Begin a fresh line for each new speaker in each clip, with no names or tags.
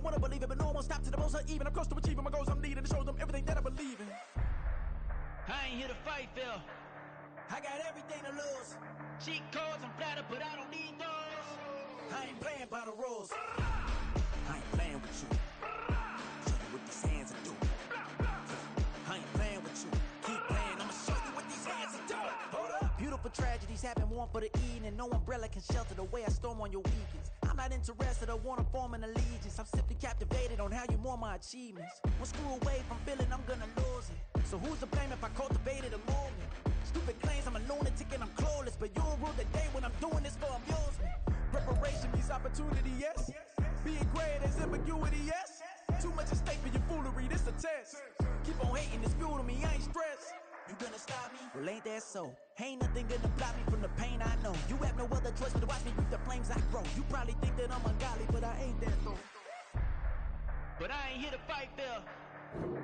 wanna believe it, but no one stop to the most even. I'm close to achieving my goals. I'm needing to show them everything that I believe in.
I ain't here to fight, Phil.
I got everything to lose.
Cheat codes and flatter, but I don't need those.
I ain't playing by the rules. I ain't playing with you. Show you what these hands are doing. I ain't playing with you. Keep playing, I'ma show you what these hands are doing. Hold up. Beautiful tragedies happen, one for the evening. No umbrella can shelter the way I storm on your weekends. I'm not interested, I wanna form an allegiance. I'm simply captivated on how you more my achievements. One screw away from feeling I'm gonna lose it. So who's to blame if I cultivated a movement? Stupid claims I'm a lunatic and I'm clueless, but you'll rule the day when I'm doing this for amusement. Preparation means opportunity, yes. Being great is ambiguity, yes. Too much at stake for your foolery, this a test. Keep on hating, it's fuel to me, I ain't stressed. You gonna stop me? Well, ain't that so? Ain't nothing gonna block me from the pain I know. You have no other choice but to watch me reap the flames I grow. You probably think that I'm ungodly, but I ain't that though.
But I ain't here to fight, Phil.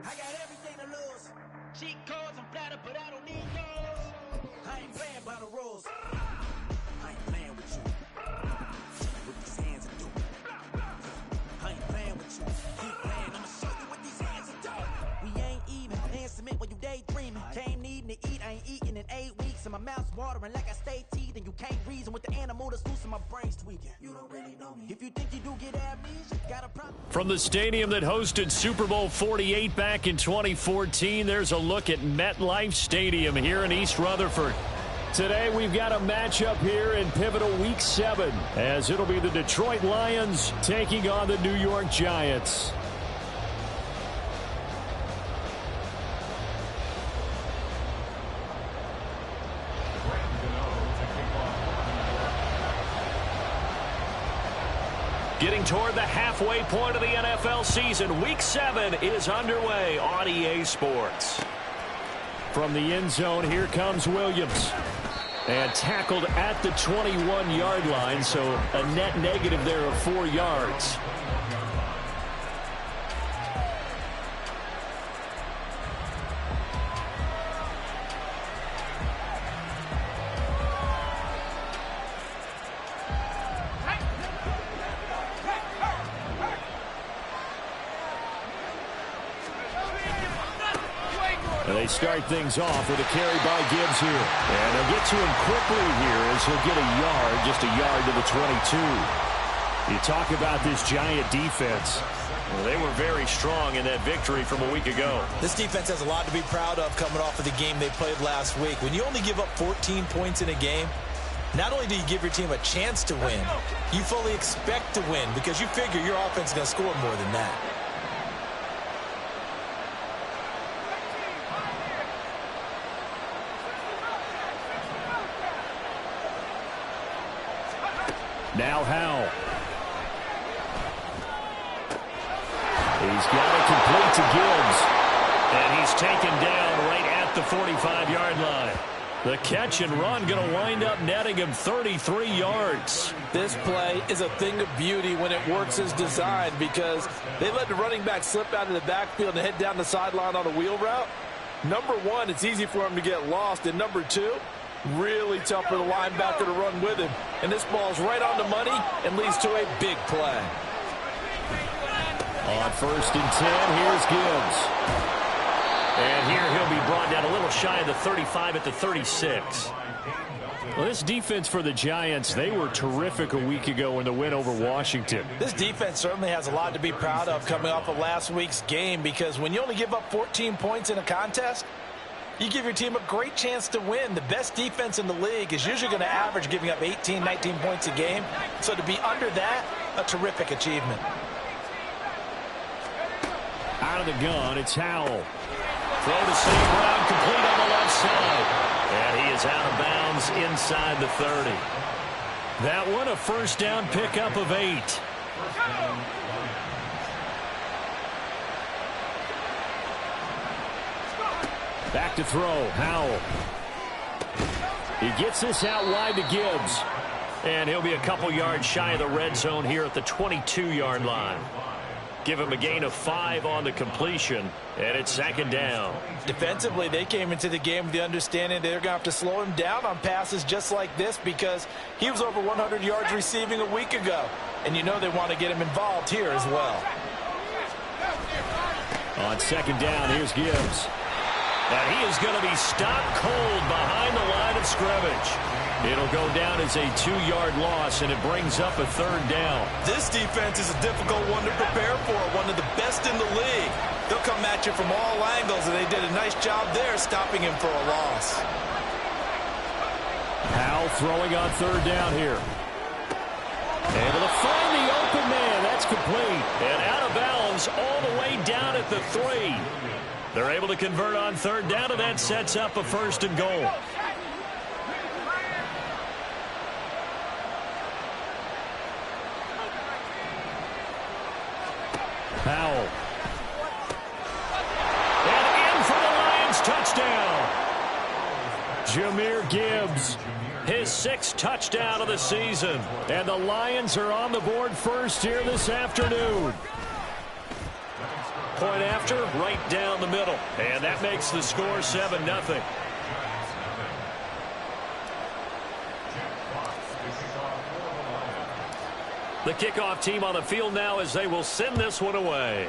I got everything to lose.
Cheat codes and flatter, but I don't need those.
I ain't playing by the rules. I ain't playing with you. Show you what these hands are doing. I ain't playing with you. Keep playing, I'ma show you what these hands are doing. We ain't even. Hands submit while you daydreaming. Came needing to eat, I ain't eating in 8 weeks. And my mouth's watering like I stay teeth. And you can't reason with the animal that's loose and my brain's tweaking. You don't really know me. If you think you do get amnesia, got a problem.
From the stadium that hosted Super Bowl 48 back in 2014, there's a look at MetLife Stadium here in East Rutherford. Today we've got a matchup here in pivotal Week 7, as it'll be the Detroit Lions taking on the New York Giants. Getting toward the halfway point of the NFL season, Week 7 is underway on EA Sports. From the end zone, here comes Williams. And tackled at the 21-yard line, so a net negative there of 4 yards. They start things off with a carry by Gibbs here. And they'll get to him quickly here as he'll get a yard, just a yard to the 22. You talk about this Giant defense. Well, they were very strong in that victory from a week ago.
This defense has a lot to be proud of coming off of the game they played last week. When you only give up 14 points in a game, not only do you give your team a chance to win, you fully expect to win because you figure your offense is going to score more than that.
Now Howell. He's got it complete to Gibbs. And he's taken down right at the 45-yard line. The catch and run going to wind up netting him 33 yards.
This play is a thing of beauty when it works as designed because they let the running back slip out of the backfield and head down the sideline on a wheel route. Number one, it's easy for him to get lost. And number two, really tough for the linebacker to run with him. And this ball's right on the money and leads to a big play.
On 1st and 10, here's Gibbs. And here he'll be brought down a little shy of the 35 at the 36. Well, this defense for the Giants, they were terrific a week ago in the win over Washington.
This defense certainly has a lot to be proud of coming off of last week's game because when you only give up 14 points in a contest, you give your team a great chance to win. The best defense in the league is usually going to average giving up 18, 19 points a game. So to be under that, a terrific achievement.
Out of the gun, it's Howell. Throw to St. Brown, complete on the left side. And he is out of bounds inside the 30. That one, a first down pickup of 8. Back to throw, Howell. He gets this out wide to Gibbs. And he'll be a couple yards shy of the red zone here at the 22-yard line. Give him a gain of 5 on the completion, and it's 2nd down.
Defensively, they came into the game with the understanding they're going to have to slow him down on passes just like this because he was over 100 yards receiving a week ago. And you know they want to get him involved here as well.
On second down, here's Gibbs. And he is going to be stopped cold behind the line of scrimmage. It'll go down as a 2-yard loss, and it brings up a third down.
This defense is a difficult one to prepare for, one of the best in the league. They'll come at you from all angles, and they did a nice job there stopping him for a loss.
Powell throwing on third down here. Able to find the open man. That's complete. And out of bounds all the way down at the 3. They're able to convert on third down, and that sets up a first and goal. Powell. And in for the Lions touchdown. Jahmyr Gibbs. His 6th touchdown of the season. And the Lions are on the board first here this afternoon. Point after, right down the middle. And that makes the score 7-0. The kickoff team on the field now as they will send this one away.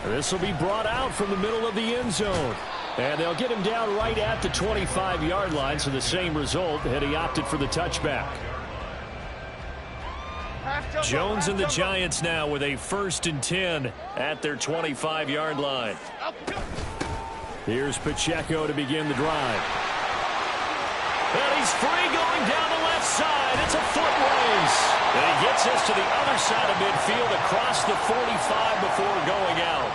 This will be brought out from the middle of the end zone. And they'll get him down right at the 25-yard line, so the same result had he opted for the touchback. Jones and the Giants now with a 1st and 10 at their 25-yard line. Here's Pacheco to begin the drive. And he's free going down the left side. It's a foot race. And he gets us to the other side of midfield across the 45 before going out.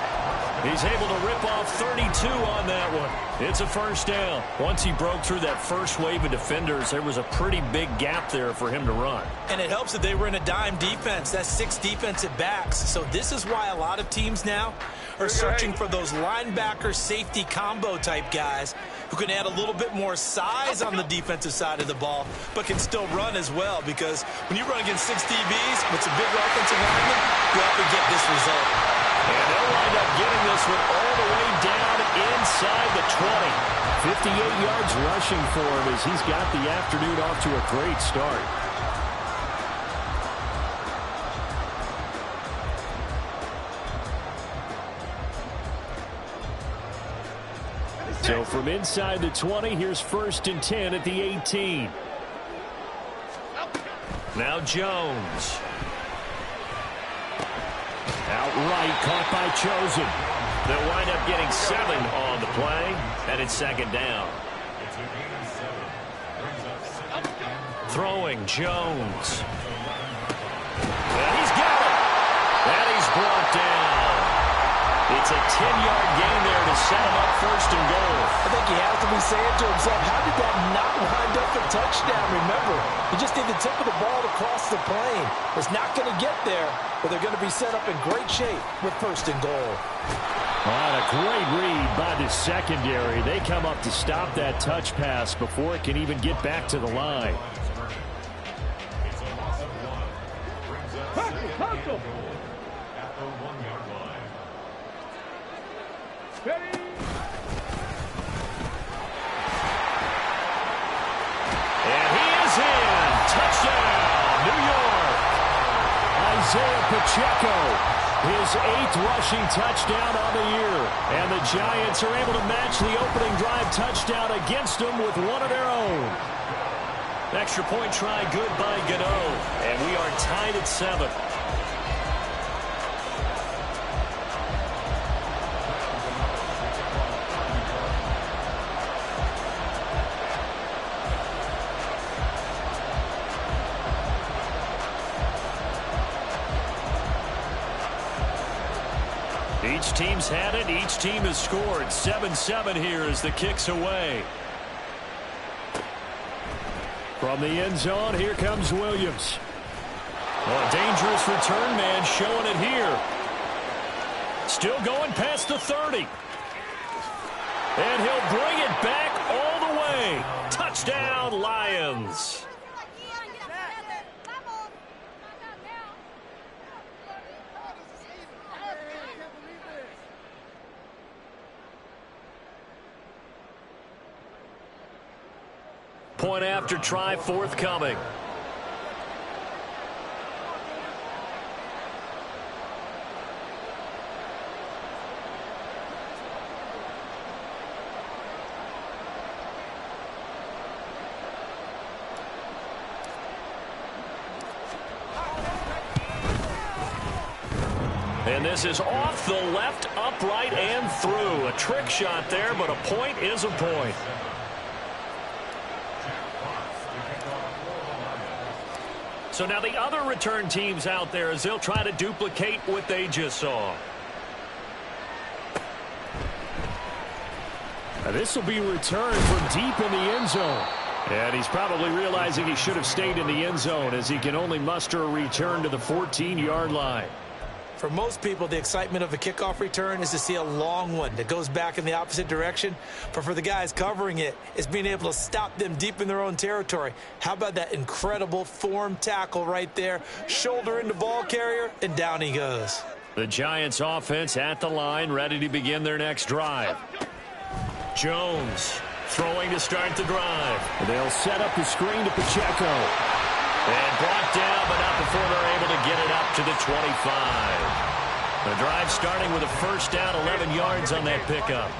He's able to rip off 32 on that one. It's a first down. Once he broke through that first wave of defenders, there was a pretty big gap there for him to run.
And it helps that they were in a dime defense. That's 6 defensive backs. So this is why a lot of teams now are searching for those linebacker safety combo type guys who can add a little bit more size on the defensive side of the ball, but can still run as well, because when you run against 6 DBs with some big offensive linemen, you often get this result.
And they'll wind up getting this one all the way down inside the 20. 58 yards rushing for him as he's got the afternoon off to a great start. So from inside the 20, here's 1st and 10 at the 18. Now Jones. Outright caught by Chosen. They'll wind up getting 7 on the play, and it's 2nd down. Throwing Jones. And he's got it. And he's brought down. It's a 10-yard gain there to set him up 1st and goal.
I think he has to be saying to himself, how did that not wind up a touchdown? Remember, you just need the tip of the ball to cross the plane. It's not going to get there, but they're going to be set up in great shape with 1st and goal.
A great read by the secondary. They come up to stop that touch pass before it can even get back to the line. Pacheco, his 8th rushing touchdown on the year. And the Giants are able to match the opening drive touchdown against them with one of their own. Extra point try good by Gano. And we are tied at 7. Each team's had it. Each team has scored. 7-7 here as the kick's away. From the end zone, here comes Williams. A dangerous return man showing it here. Still going past the 30. And he'll bring it back all the way. Touchdown, Lions. Point after try forthcoming. And this is off the left, upright, and through. A trick shot there, but a point is a point. So now the other return teams out there as they'll try to duplicate what they just saw. This will be returned from deep in the end zone. And he's probably realizing he should have stayed in the end zone as he can only muster a return to the 14-yard line.
For most people, the excitement of a kickoff return is to see a long one that goes back in the opposite direction. But for the guys covering it, it's being able to stop them deep in their own territory. How about that incredible form tackle right there? Shoulder into ball carrier, and down he goes.
The Giants offense at the line, ready to begin their next drive. Jones throwing to start the drive. They'll set up the screen to Pacheco. And brought down, but not before they're able to get it up to the 25. The drive starting with a first down, 11 yards on that pickup.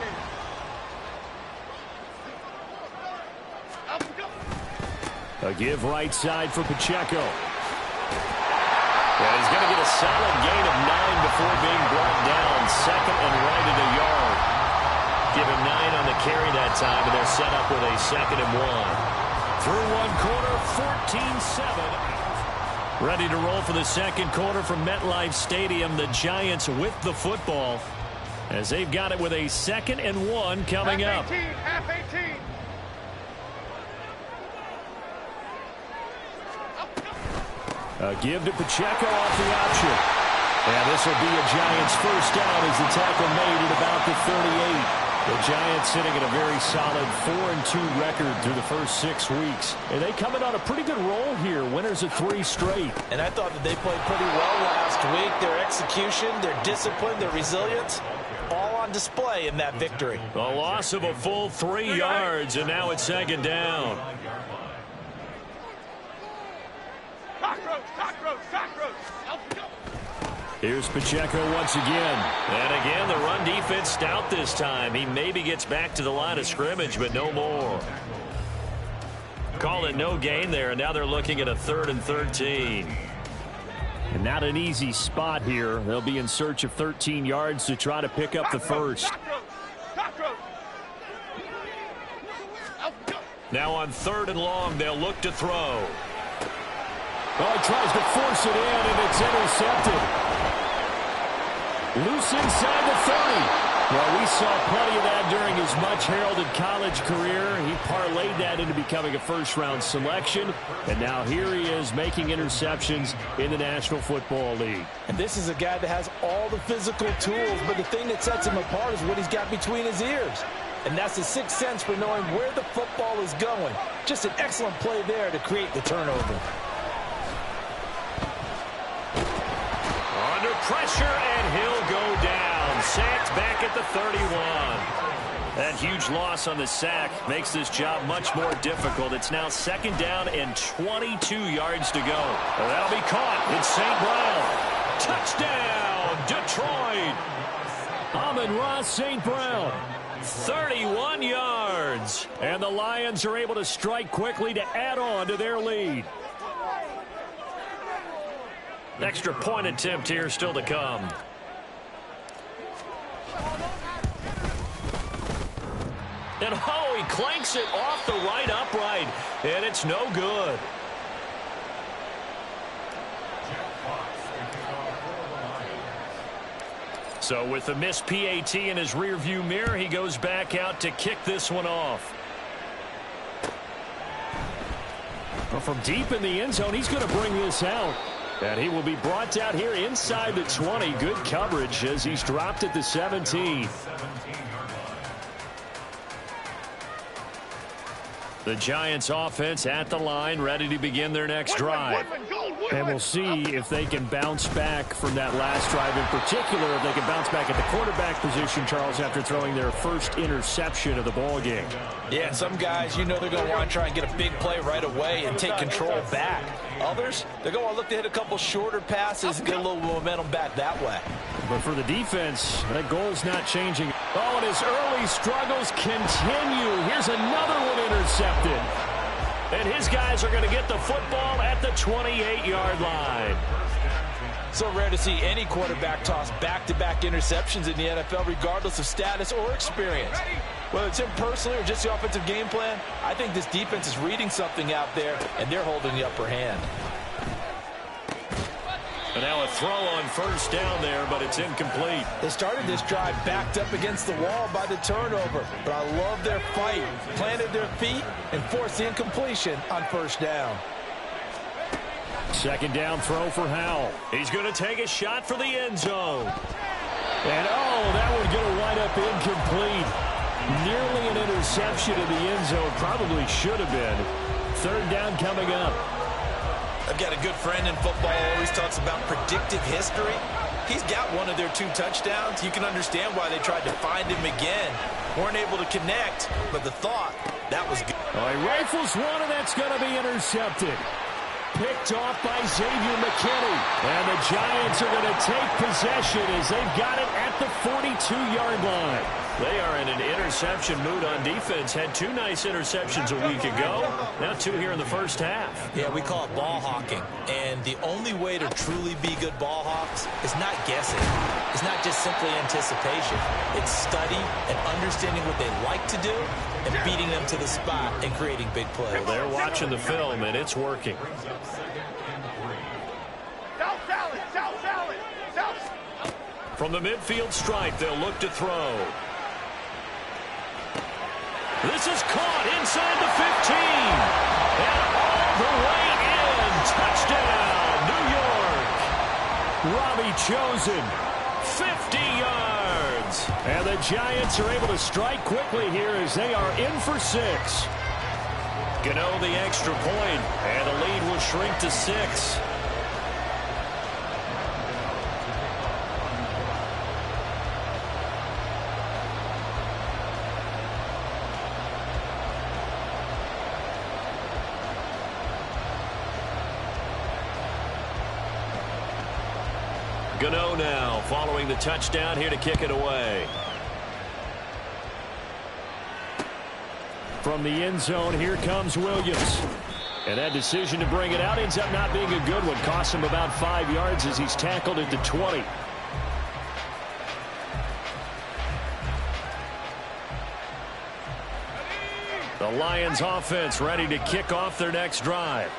A give right side for Pacheco. And he's going to get a solid gain of 9 before being brought down. Second and right at a yard. Give him 9 on the carry that time, and they're set up with a 2nd and 1. Through one quarter, 14-7. Ready to roll for the second quarter from MetLife Stadium. The Giants with the football as they've got it with a 2nd and 1 coming up.
Half 18.
A give to Pacheco off the option. And this will be a Giants first down as the tackle made at about the 38. The Giants sitting at a very solid 4-2 record through the first 6 weeks. And they come in on a pretty good roll here. Winners of 3 straight.
And I thought that they played pretty well last week. Their execution, their discipline, their resilience, all on display in that victory.
A loss of a full 3 yards, and now it's 2nd down. Here's Pacheco once again. And again, the run defense stout this time. He maybe gets back to the line of scrimmage, but no more. Call it no gain there, and now they're looking at a 3rd and 13. And not an easy spot here. They'll be in search of 13 yards to try to pick up the first. Now on 3rd and long, they'll look to throw. Oh, he tries to force it in, and it's intercepted. Loose inside the 30. Well, we saw plenty of that during his much-heralded college career. He parlayed that into becoming a first-round selection, and now here he is making interceptions in the National Football League.
And this is a guy that has all the physical tools, but the thing that sets him apart is what he's got between his ears. And that's the sixth sense for knowing where the football is going. Just an excellent play there to create the turnover.
Under pressure, and he'll go down. Sacked back at the 31. That huge loss on the sack makes this job much more difficult. It's now 2nd down and 22 yards to go. Well, that'll be caught. It's St. Brown. Touchdown, Detroit. Amon-Ra St. Brown. 31 yards. And the Lions are able to strike quickly to add on to their lead. Extra point attempt here still to come. And oh, he clanks it off the right upright. And it's no good. So with the missed PAT in his rearview mirror, he goes back out to kick this one off. Well, from deep in the end zone, he's going to bring this out. And he will be brought out here inside the 20. Good coverage as he's dropped at the 17. The Giants offense at the line, ready to begin their next drive. And we'll see if they can bounce back from that last drive in particular, if they can bounce back at the quarterback position, Charles, after throwing their first interception of the ball game.
Yeah, some guys, you know they're going to want to try and get a big play right away and take control back. Others, they're going to want to look to hit a couple shorter passes and get a little momentum back that way.
But for the defense, that goal's not changing. Oh, and his early struggles continue. Here's another one intercepted. And his guys are going to get the football at the 28-yard line.
So rare to see any quarterback toss back-to-back interceptions in the NFL, regardless of status or experience. Whether it's him personally or just the offensive game plan, I think this defense is reading something out there, and they're holding the upper hand.
And now a throw on first down there, but it's incomplete.
They started this drive backed up against the wall by the turnover, but I love their fight, planted their feet, and forced the incompletion on first down.
Second down throw for Howell. He's going to take a shot for the end zone. And, that one's going to wind up incomplete. Nearly an interception in the end zone. Probably should have been. Third down coming up.
I've got a good friend in football who always talks about predictive history. He's got one of their 2 touchdowns. You can understand why they tried to find him again. Weren't able to connect, but the thought, that was good.
He rifles one, and that's going to be intercepted. Picked off by Xavier McKinney. And the Giants are going to take possession as they've got it at the 42-yard line. They are in an interception mood on defense. Had 2 nice interceptions a week ago. Now 2 here in the first half.
Yeah, we call it ball hawking. And the only way to truly be good ball hawks is not guessing. It's not just simply anticipation. It's study and understanding what they like to do and beating them to the spot and creating big plays.
Well, they're watching the film, and it's working. From the midfield stripe, they'll look to throw. This is caught inside the 15. And all the way in. Touchdown, New York. Robbie Chosen, 50 yards. And the Giants are able to strike quickly here as they are in for 6. Gano the extra point, and the lead will shrink to 6. Gano now following the touchdown here to kick it away. From the end zone, here comes Williams. And that decision to bring it out ends up not being a good one. Costs him about 5 yards as he's tackled at the 20. The Lions offense ready to kick off their next drive.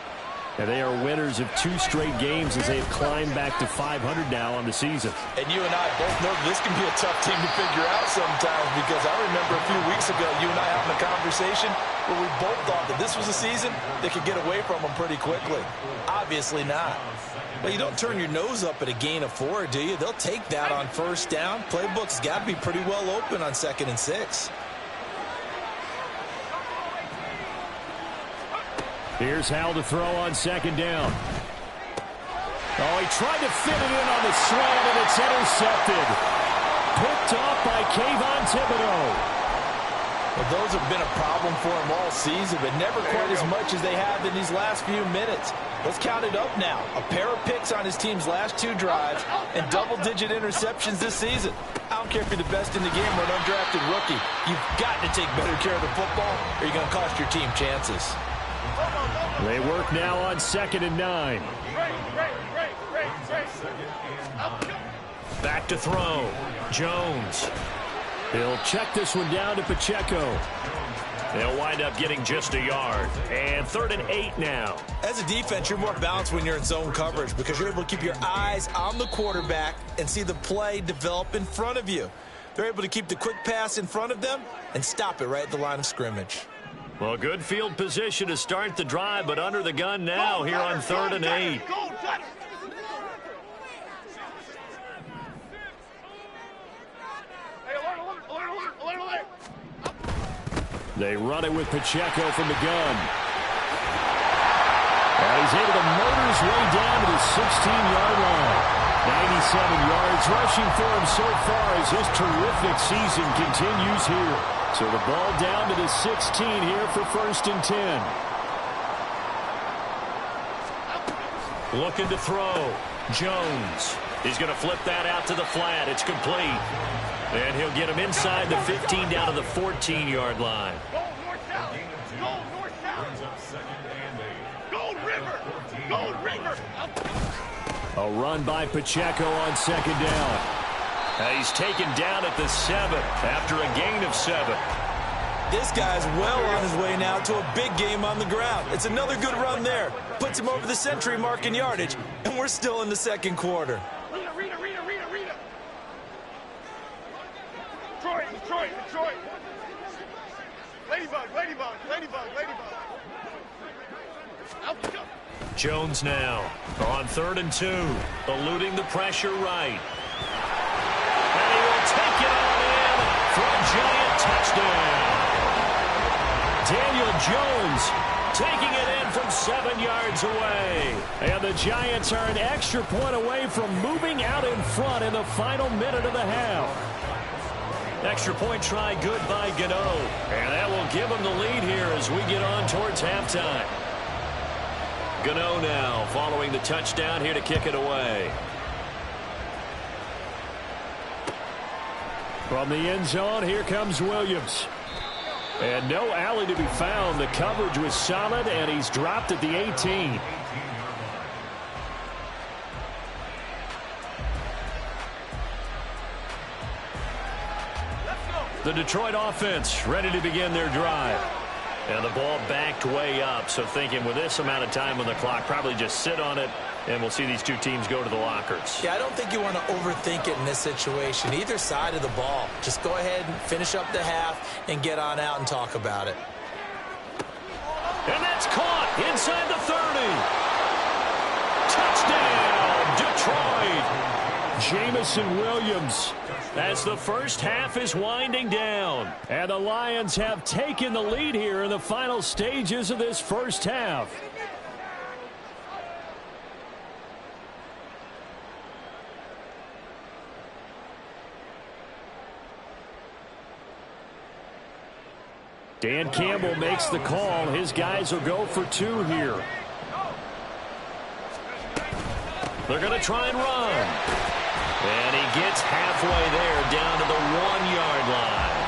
And they are winners of 2 straight games as they have climbed back to 500 now on the season.
And you and I both know this can be a tough team to figure out sometimes, because I remember a few weeks ago you and I having a conversation where we both thought that this was a season that could get away from them pretty quickly. Obviously not. Well, you don't turn your nose up at a gain of 4, do you? They'll take that on first down. Playbook's got to be pretty well open on 2nd and 6.
Here's Howell to throw on 2nd down. He tried to fit it in on the slant, and it's intercepted. Picked off by Kayvon Thibodeau.
Well, those have been a problem for him all season, but never quite as much as they have in these last few minutes. Let's count it up now. A pair of picks on his team's last 2 drives and double-digit interceptions this season. I don't care if you're the best in the game or an undrafted rookie. You've got to take better care of the football, or you're going to cost your team chances.
They work now on 2nd and 9. Back to throw. Jones. He'll check this one down to Pacheco. They'll wind up getting just a yard. And 3rd and 8 now.
As a defense, you're more balanced when you're in zone coverage because you're able to keep your eyes on the quarterback and see the play develop in front of you. They're able to keep the quick pass in front of them and stop it right at the line of scrimmage.
Well, good field position to start the drive, but under the gun now here on 3rd and 8. They run it with Pacheco from the gun. And he's able to motor his way down to the 16-yard line. 97 yards rushing for him so far as his terrific season continues here. So the ball down to the 16 here for 1st and 10. Looking to throw. Jones. He's going to flip that out to the flat. It's complete. And he'll get him inside the 15 down to the 14-yard line.
Go north south. Go north south. Gold River. Gold River.
A run by Pacheco on second down. He's taken down at the 7 after a gain of 7.
This guy's well on his way now to a big game on the ground. It's another good run there. Puts him over the century mark in yardage, and we're still in the second quarter.
Rita. Detroit. Ladybug. Out we go.
Jones now on 3rd and 2, eluding the pressure right. And he will take it on in for a giant touchdown. Daniel Jones taking it in from 7 yards away. And the Giants are an extra point away from moving out in front in the final minute of the half. Extra point try good by Gano. And that will give him the lead here as we get on towards halftime. Gano now following the touchdown here to kick it away. From the end zone, here comes Williams. And no alley to be found. The coverage was solid, and he's dropped at the 18. The Detroit offense ready to begin their drive. And the ball backed way up, so thinking with this amount of time on the clock, probably just sit on it, and we'll see these two teams go to the lockers.
Yeah, I don't think you want to overthink it in this situation. Either side of the ball. Just go ahead and finish up the half and get on out and talk about it.
And that's caught inside the 30. Touchdown, Detroit. Jamison Williams. As the first half is winding down. And the Lions have taken the lead here in the final stages of this first half. Dan Campbell makes the call. His guys will go for 2 here. They're going to try and run. And he gets halfway there down to the 1-yard line.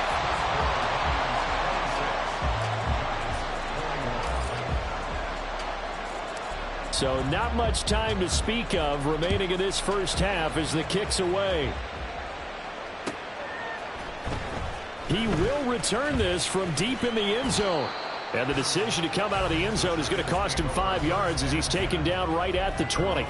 So not much time to speak of remaining in this first half as the kick's away. He will return this from deep in the end zone. And the decision to come out of the end zone is going to cost him 5 yards as he's taken down right at the 20.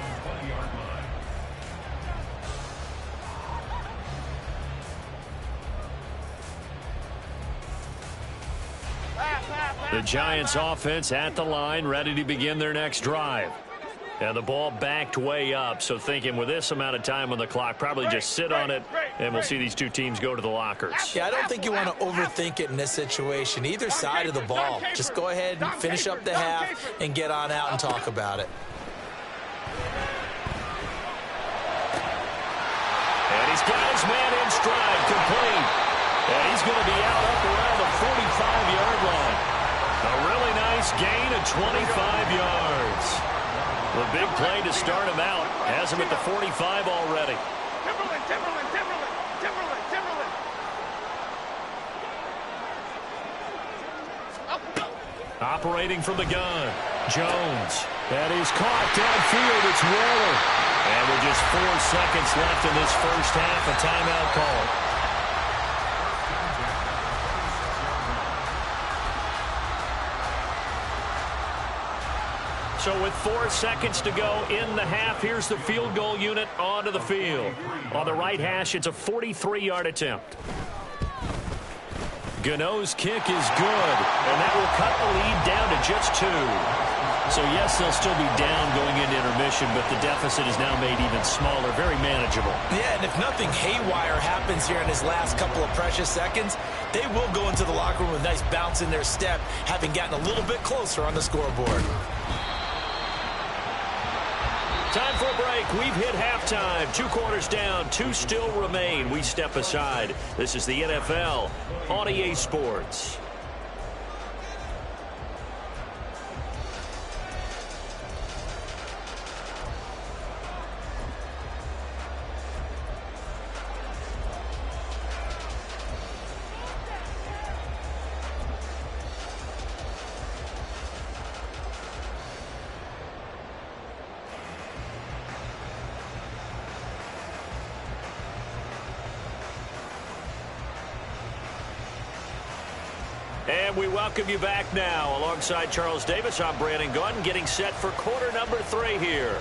The Giants offense at the line, ready to begin their next drive. And the ball backed way up, so thinking with this amount of time on the clock, probably just sit on it, and we'll see these two teams go to the lockers.
Yeah, I don't think you want to overthink it in this situation. Either side of the ball. Just go ahead and finish up the half and get on out and talk about it.
And he's got his man in stride, complete. And he's going to be out up around the 45-yard line. A really nice gain of 25 yards. The big play to start him out. Has him at the 45 already.
Timberland.
Operating from the gun. Jones. That is caught downfield. It's Waller. And with just 4 seconds left in this first half, a timeout call. So with 4 seconds to go in the half, here's the field goal unit onto the field. On the right hash, it's a 43-yard attempt. Gano's kick is good, and that will cut the lead down to just 2. So, yes, they'll still be down going into intermission, but the deficit is now made even smaller, very manageable.
Yeah, and if nothing haywire happens here in his last couple of precious seconds, they will go into the locker room with a nice bounce in their step, having gotten a little bit closer on the scoreboard.
Time for a break. We've hit halftime. 2 quarters down. 2 still remain. We step aside. This is the NFL on EA Sports. And we welcome you back now. Alongside Charles Davis, I'm Brandon Gaudin, getting set for quarter number 3 here.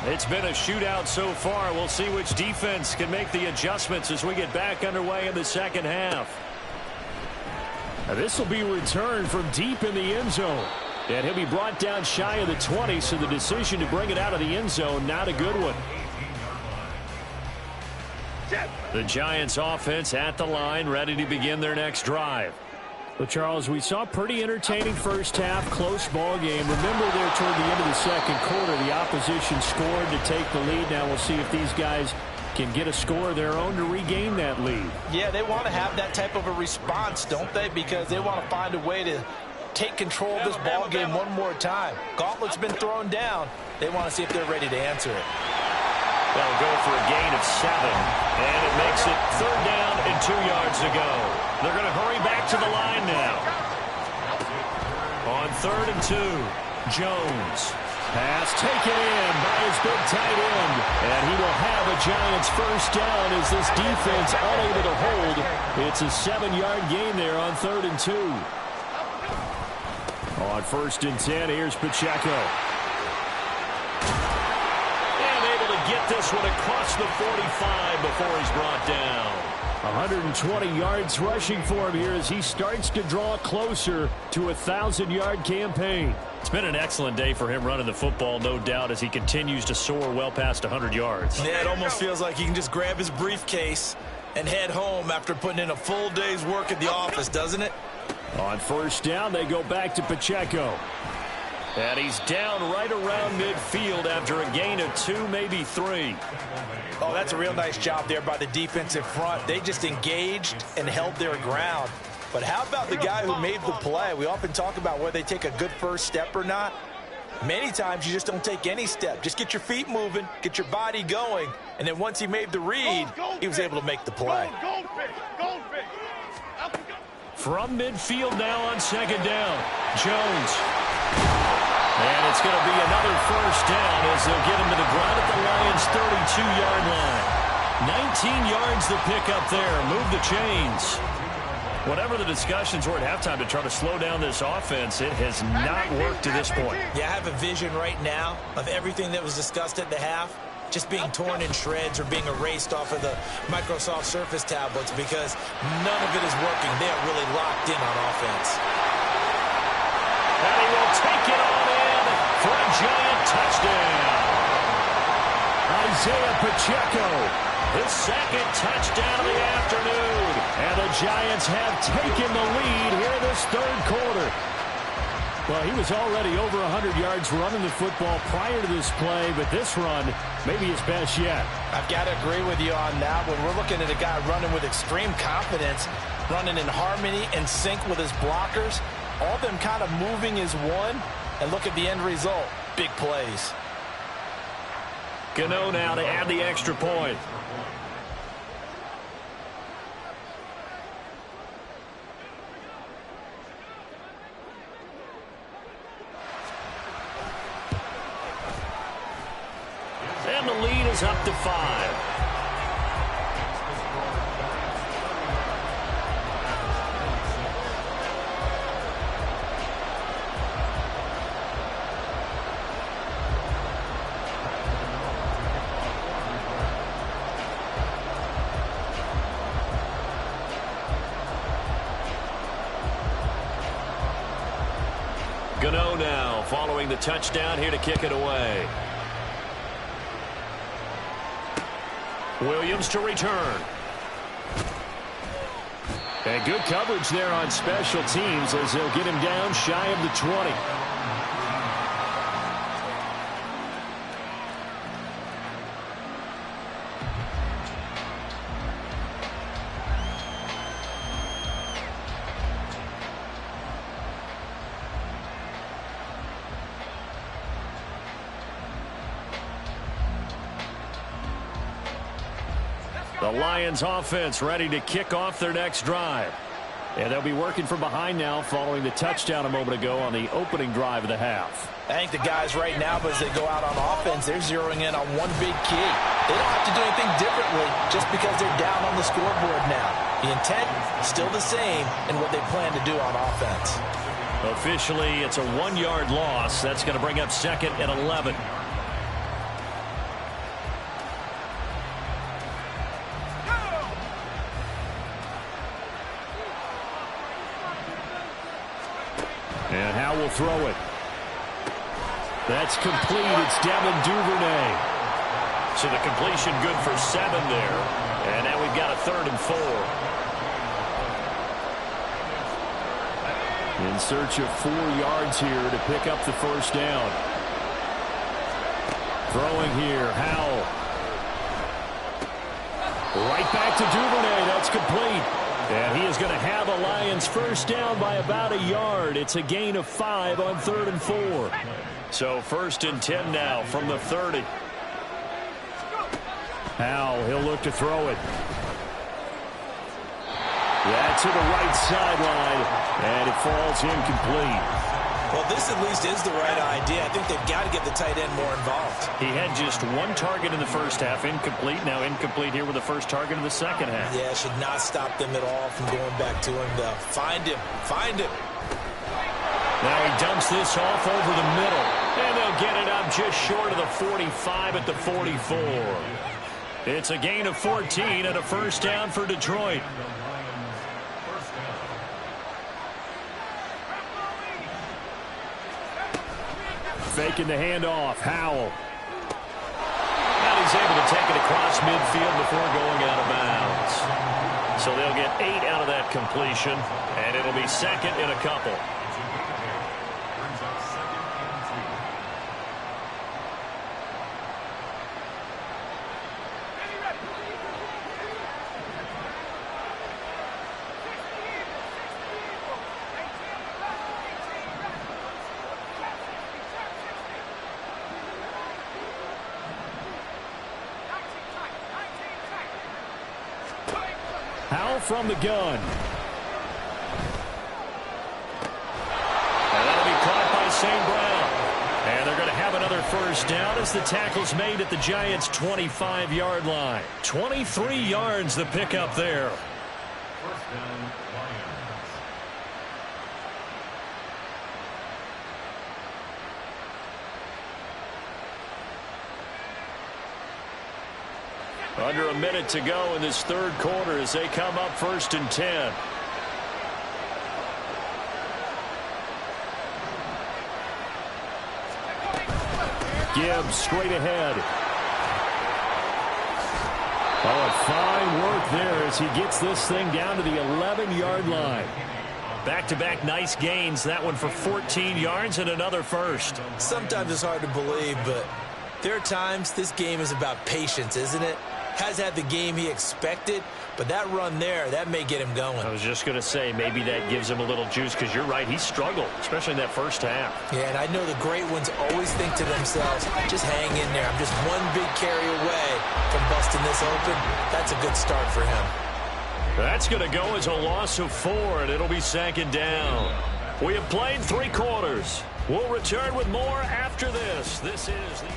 It's been a shootout so far. We'll see which defense can make the adjustments as we get back underway in the second half.
This will be returned from deep in the end zone. And he'll be brought down shy of the 20, so the decision to bring it out of the end zone, not a good one.
The Giants offense at the line, ready to begin their next drive.
Well, Charles, we saw a pretty entertaining first half, close ball game. Remember there toward the end of the second quarter, the opposition scored to take the lead. Now we'll see if these guys can get a score of their own to regain that lead.
Yeah, they want to have that type of a response, don't they? Because they want to find a way to take control of this ball game one more time. Gauntlet's been thrown down. They want to see if they're ready to answer it.
They'll go for a gain of 7, and it makes it 3rd down and 2 yards to go. They're going to hurry back to the line now. On 3rd and 2, Jones.
Pass taken in by his big tight end. And he will have a Giants first down as this defense unable to hold. It's a 7-yard gain there on 3rd and 2. On 1st and 10, here's Pacheco.
Get this one across the 45 before he's brought down.
120 yards rushing for him here as he starts to draw closer to a 1,000-yard campaign.
It's been an excellent day for him running the football, no doubt, as he continues to soar well past 100 yards.
Yeah, it almost feels like he can just grab his briefcase and head home after putting in a full day's work at the office, doesn't it?
On 1st down, they go back to Pacheco.
And he's down right around midfield after a gain of 2, maybe 3.
Oh, that's a real nice job there by the defensive front. They just engaged and held their ground. But how about the guy who made the play? We often talk about whether they take a good first step or not. Many times you just don't take any step. Just get your feet moving, get your body going, and then once he made the read, he was able to make the play.
From midfield now on 2nd down, Jones. And it's going to be another first down as they'll get him to the ground at the Lions' 32-yard line. 19 yards to pick up there. Move the chains. Whatever the discussions were at halftime to try to slow down this offense, it has not worked to this point.
Yeah, I have a vision right now of everything that was discussed at the half just being torn in shreds or being erased off of the Microsoft Surface tablets because none of it is working. They are really locked in on offense.
And he will take it on in for a Giant touchdown.
Isaiah Pacheco,
his 2nd touchdown of the afternoon.
And the Giants have taken the lead here this 3rd quarter. Well, he was already over 100 yards running the football prior to this play, but this run may be his best yet.
I've got to agree with you on that one. We're looking at a guy running with extreme confidence, running in harmony and sync with his blockers. All of them kind of moving as one, and look at the end result. Big plays.
Gano now to add the extra point. And the lead is up to 5. Gano now following the touchdown here to kick it away. Williams to return.
And good coverage there on special teams as they'll get him down shy of the 20.
The Lions offense ready to kick off their next drive.
And they'll be working from behind now following the touchdown a moment ago on the opening drive of the half.
I think the guys right now, as they go out on offense, they're zeroing in on one big key. They don't have to do anything differently just because they're down on the scoreboard now. The intent, still the same in what they plan to do on offense.
Officially, it's a 1-yard loss. That's going to bring up 2nd and 11.
And Howe will throw it. That's complete. It's Devin Duvernay.
So the completion good for 7 there. And now we've got a 3rd and 4.
In search of 4 yards here to pick up the first down. Throwing here, Howell. Right back to Duvernay. That's complete. And he is going to have a Lions first down by about a yard. It's a gain of 5 on 3rd and 4.
So 1st and 10 now from the 30.
Howell, he'll look to throw it. Yeah, to the right sideline, and it falls incomplete.
Well, this at least is the right idea. I think they've got to get the tight end more involved.
He had just 1 target in the first half, incomplete. Now incomplete here with the first target in the second half.
Yeah, it should not stop them at all from going back to him, though. Find him. Find him.
Now he dumps this off over the middle, and they'll get it up just short of the 45 at the 44. It's a gain of 14 and a first down for Detroit.
Faking the handoff, Howell.
And he's able to take it across midfield before going out of bounds. So they'll get 8 out of that completion, and it'll be 2nd and a couple.
Howell from the gun.
And that'll be caught by St. Brown. And they're going to have another first down as the tackle's made at the Giants' 25-yard line. 23 yards the pickup there.
First down, Lions.
Under a minute to go in this 3rd quarter as they come up 1st and 10.
Gibbs straight ahead. Oh, fine work there as he gets this thing down to the 11-yard line.
Back-to-back nice gains. That one for 14 yards and another first.
Sometimes it's hard to believe, but there are times this game is about patience, isn't it? Has had the game he expected, but that run there, that may get him going.
I was just going to say, maybe that gives him a little juice, because you're right, he struggled, especially in that first half.
Yeah, and I know the great ones always think to themselves, just hang in there. I'm just one big carry away from busting this open. That's a good start for him.
That's going to go as a loss of 4, and it'll be 2nd down. We have played 3 quarters. We'll return with more after this. This is the...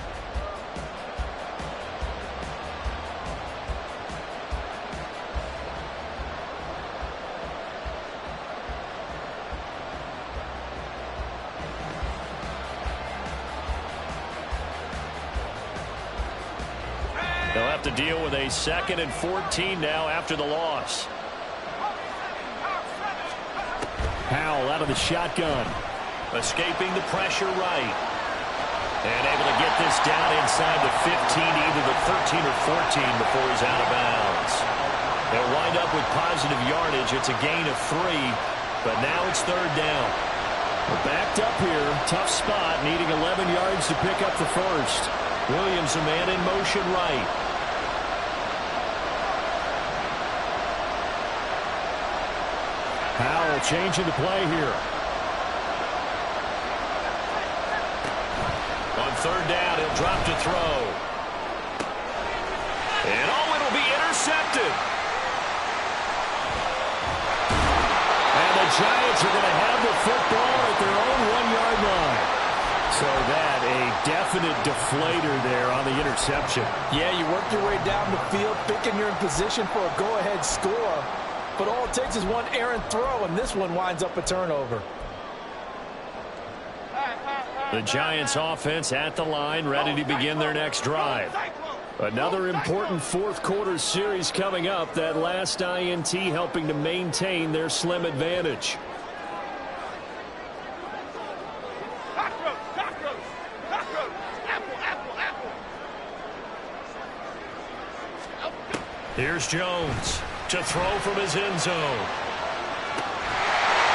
They'll have to deal with a 2nd and 14 now after the loss.
Howell out of the shotgun.
Escaping the pressure right. And able to get this down inside the 15, either the 13 or 14 before he's out of bounds. They'll wind up with positive yardage. It's a gain of 3, but now it's 3rd down.
We're backed up here. Tough spot, needing 11 yards to pick up the first.
Williams, a man in motion right.
Howell changing the play here.
On 3rd down, he'll drop to throw. And it'll be intercepted. Giants are going to have the football at their own 1-yard line. So that, a definite deflator there on the interception.
Yeah, you work your way down the field, thinking you're in position for a go-ahead score. But all it takes is one errant throw, and this one winds up a turnover.
The Giants offense at the line, ready to begin their next drive. Another important fourth-quarter series coming up. That last INT helping to maintain their slim advantage. Here's Jones to throw from his end zone.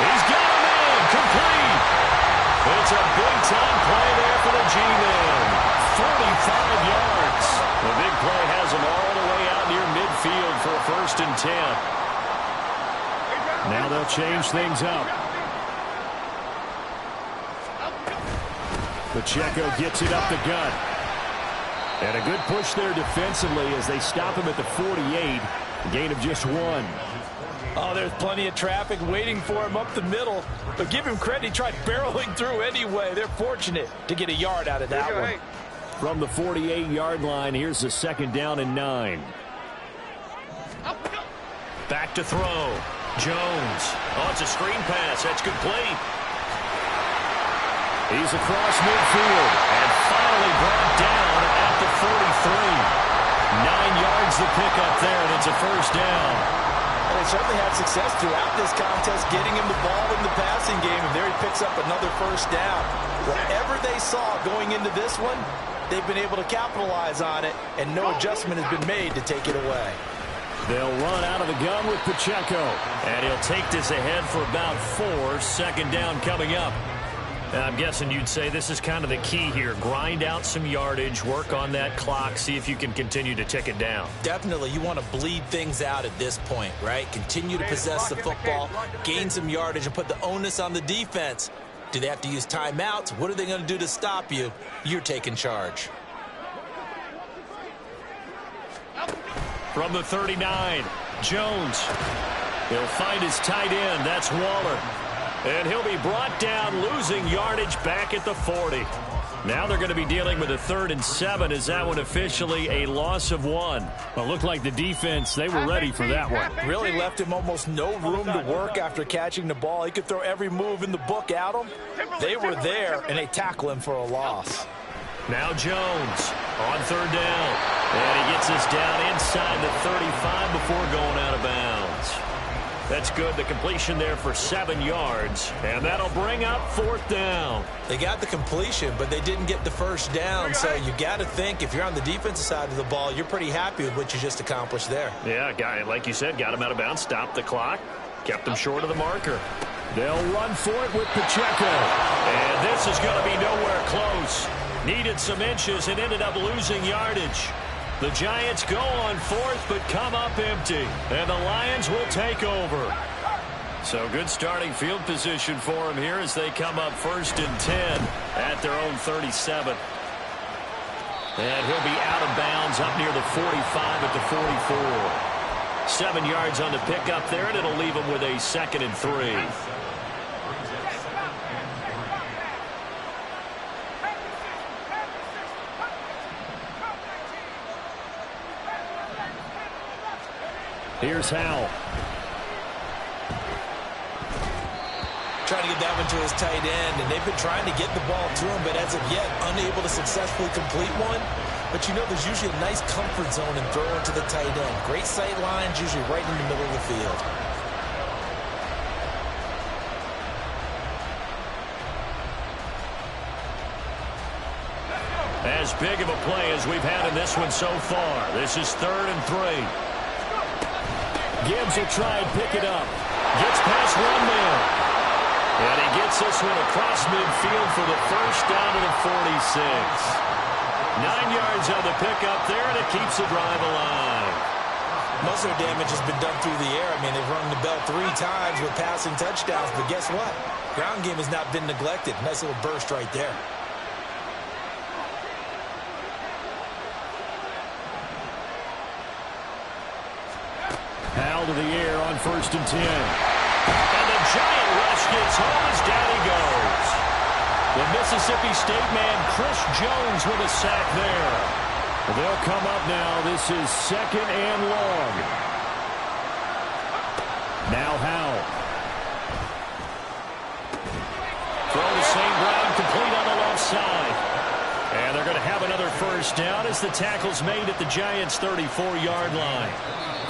He's got him in, complete. It's a big-time play there for the G-Man. 45 yards. The big play has him all the way out near midfield for a 1st and 10.
Now they'll change things up. Pacheco gets it up the gut. And a good push there defensively as they stop him at the 48. A gain of just 1.
Oh, there's plenty of traffic waiting for him up the middle. But give him credit, he tried barreling through anyway. They're fortunate to get a yard out of that one.
From the 48-yard line, here's the 2nd down and 9.
Back to throw. Jones. Oh, it's a screen pass. That's complete.
He's across midfield.
And finally brought down at the 43. 9 yards to pick up there, and it's a 1st down.
And they certainly had success throughout this contest, getting him the ball in the passing game, and there he picks up another 1st down. Whatever they saw going into this one, they've been able to capitalize on it, and no adjustment has been made to take it away.
They'll run out of the gun with Pacheco.
And he'll take this ahead for about 4. 2nd down coming up. And I'm guessing you'd say this is kind of the key here. Grind out some yardage, work on that clock, see if you can continue to tick it down.
Definitely, you want to bleed things out at this point, right? Continue to possess the football, gain some yardage, and put the onus on the defense. Do they have to use timeouts? What are they going to do to stop you? You're taking charge.
From the 39, Jones. He'll find his tight end. That's Waller. And he'll be brought down, losing yardage back at the 40. Now they're going to be dealing with a 3rd and 7. Is that one officially a loss of 1?
Well, it looked like the defense, they were ready for that one.
Really left him almost no room to work after catching the ball. He could throw every move in the book at him. They were there, and they tackle him for a loss.
Now Jones on 3rd down. And he gets us down inside the 35 before going out of bounds. That's good. The completion there for 7 yards. And that'll bring up 4th down.
They got the completion, but they didn't get the 1st down. So you got to think, if you're on the defensive side of the ball, you're pretty happy with what you just accomplished there.
Yeah, guy, like you said, got him out of bounds, stopped the clock, kept him short of the marker.
They'll run for it with Pacheco.
And this is going to be nowhere close. Needed some inches and ended up losing yardage. The Giants go on 4th, but come up empty. And the Lions will take over. So good starting field position for them here as they come up 1st and 10 at their own 37. And he'll be out of bounds up near the 45 at the 44. 7 yards on the pickup there, and it'll leave them with a 2nd and 3.
Here's Howell.
Trying to get that one to his tight end, and they've been trying to get the ball to him, but as of yet, unable to successfully complete one. But you know, there's usually a nice comfort zone in throwing to the tight end. Great sight lines, usually right in the middle of the field.
As big of a play as we've had in this one so far. This is 3rd and 3.
Gibbs will try and pick it up.
Gets past one man. And he gets this one across midfield for the 1st down to the 46. 9 yards on the pickup there, and it keeps the drive alive.
Most of their damage has been done through the air. I mean, they've rung the bell 3 times with passing touchdowns, but guess what? Ground game has not been neglected. Nice little burst right there.
Howell to the air on 1st and 10.
And the giant rush gets home as down he goes. The Mississippi State man, Chris Jones, with a sack there. They'll come up now. This is 2nd and long. Now Howell. Throw to St. Brown, complete on the left side. And they're going to have another first down as the tackle's made at the Giants' 34-yard line.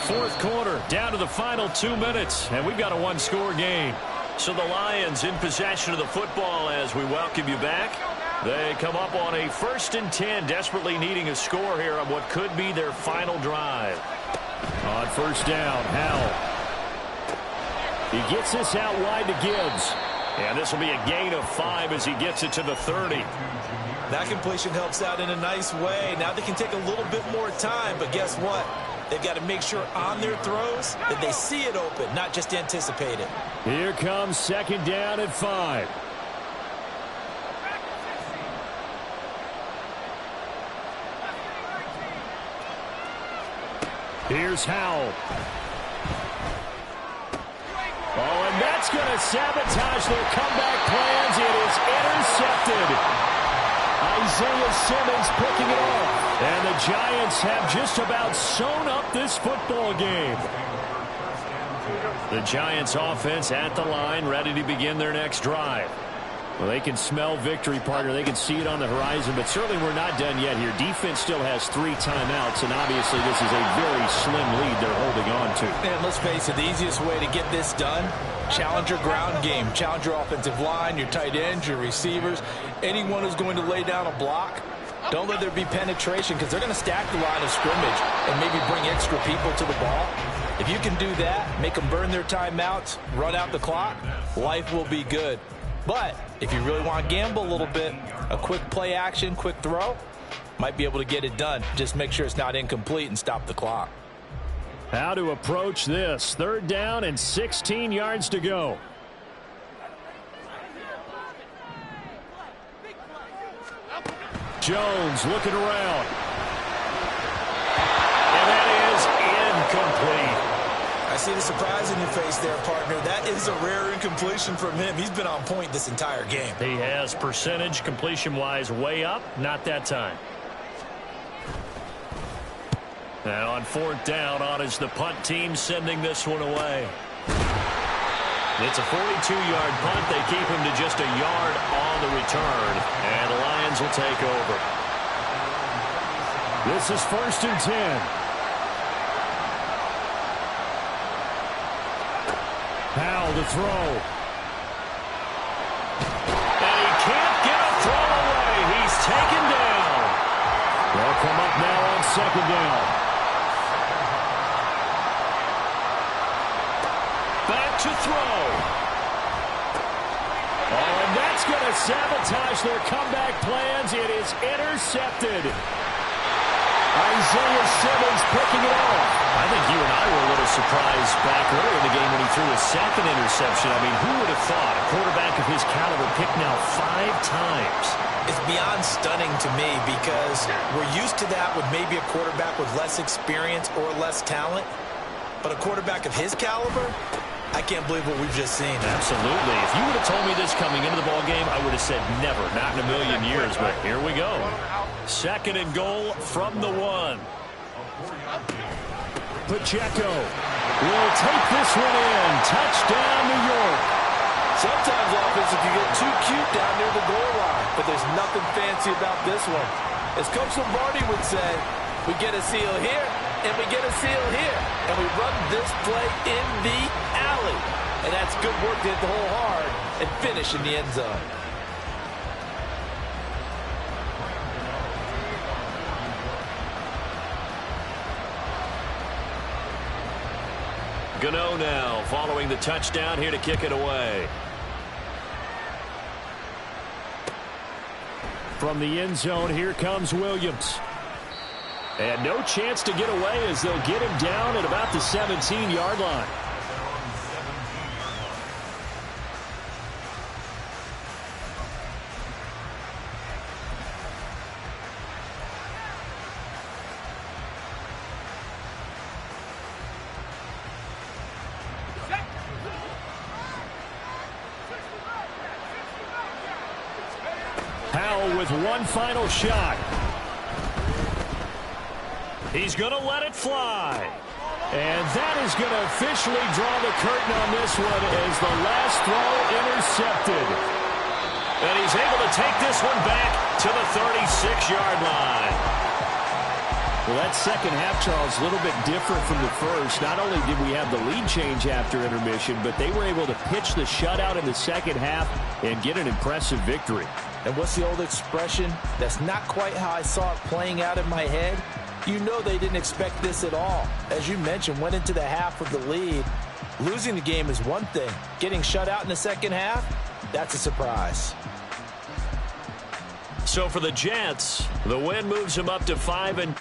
4th quarter, down to the final 2 minutes, and we've got a one-score game. So the Lions in possession of the football as we welcome you back. They come up on a 1st and 10, desperately needing a score here on what could be their final drive. On first down, Howell. He gets this out wide to Gibbs. And this will be a gain of 5 as he gets it to the 30.
That completion helps out in a nice way. Now they can take a little bit more time, but guess what? They've got to make sure on their throws that they see it open, not just anticipate it.
Here comes 2nd down and 5. Here's Howell. Oh, and that's going to sabotage their comeback plans. It is intercepted. Isaiah Simmons picking it off. And the Giants have just about sewn up this football game. The Giants offense at the line, ready to begin their next drive. Well, they can smell victory, partner. They can see it on the horizon, but certainly we're not done yet here. Defense still has 3 timeouts, and obviously this is a very slim lead they're holding on to.
And let's face it, the easiest way to get this done, challenge your ground game. Challenge your offensive line, your tight ends, your receivers, anyone who's going to lay down a block. Don't let there be penetration because they're going to stack the line of scrimmage and maybe bring extra people to the ball. If you can do that, make them burn their timeouts, run out the clock, life will be good. But if you really want to gamble a little bit, a quick play action, quick throw, might be able to get it done. Just make sure it's not incomplete and stop the clock.
How to approach this. 3rd down and 16 yards to go. Jones looking around. And that is incomplete.
I see the surprise in your face there, partner. That is a rare incompletion from him. He's been on point this entire game.
He has percentage completion-wise way up. Not that time. Now on 4th down, on is the punt team sending this one away. It's a 42-yard punt. They keep him to just a yard on the return. And the Lions will take over. This is 1st and 10. Howell to throw. And he can't get a throw away. He's taken down. They'll come up now on 2nd down. Back to throw. Oh, and that's going to sabotage their comeback plans. It is intercepted. Isaiah Simmons picking it off. I think you and I were a little surprised back earlier in the game when he threw his 2nd interception. I mean, who would have thought a quarterback of his caliber picked now 5 times?
It's beyond stunning to me because we're used to that with maybe a quarterback with less experience or less talent. But a quarterback of his caliber, I can't believe what we've just seen.
Absolutely. If you would have told me this coming into the ballgame, I would have said never, not in a million years. But here we go. 2nd and goal from the 1. Pacheco will take this one in. Touchdown, New York.
Sometimes offense, you get too cute down near the goal line, but there's nothing fancy about this one. As Coach Lombardi would say, we get a seal here, and we get a seal here, and we run this play in the alley. And that's good work to hit the hole hard and finish in the end zone.
Gano now following the touchdown here to kick it away. From the end zone, here comes Williams. And no chance to get away as they'll get him down at about the 17-yard line.
with one final shot. He's going to let it fly. And that is going to officially draw the curtain on this one as the last throw intercepted. And he's able to take this one back to the 36-yard line. Well, that second half, Charles, a little bit different from the first. Not only did we have the lead change after intermission, but they were able to pitch the shutout in the second half and get an impressive victory.
And what's the old expression? That's not quite how I saw it playing out in my head. You know they didn't expect this at all. As you mentioned, went into the half with the lead. Losing the game is one thing. Getting shut out in the second half, that's a surprise.
So for the Jets, the win moves them up to 5-2.